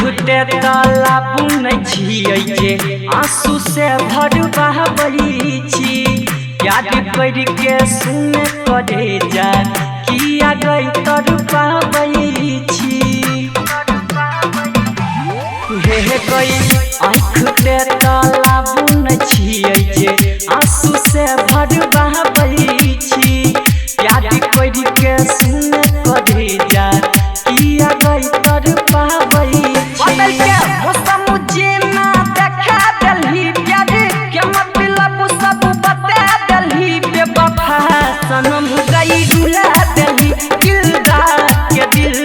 खुटे ताला बुनै छियै जे आंसू से भरबाबै छी याद कर के सुने करे जा किया गई तर पाबै छी हे गई खुटे ताला बुनै छियै जे आंसू से भरबाबै छी याद कर के सुने करे जा किया गई तर पाबै बदल के मौसम जेना देखा देलही प्यार के मतलब सब बता देलही बेवफा सनम गई रुला देलही दिलदार के दिल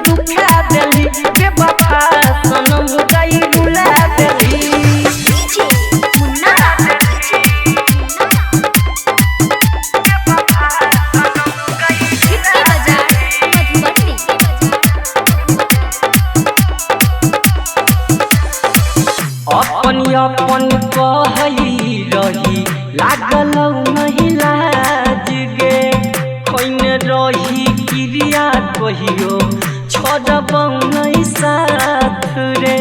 दुखा देलही बेवफा सनम गई रुला देलही अपन कहई रही लागल नहीं लाज गे खोने रही क्रिया कहियो छोड़ब नहीं साथ रे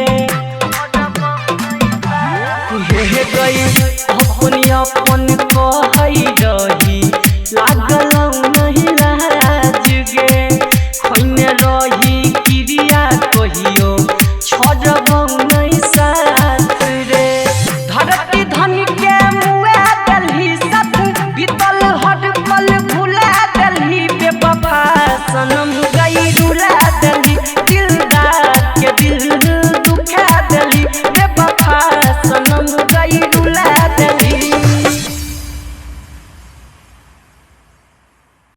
हे गई अपन कहई रही लागल नहीं लाज गे खोने रही क्रिया कहियो छोड़ब नहीं साथ धरती धनी के मुआ देलही सब बीतल हर पल भुला देलही बेवफा सनम गई रुला देलही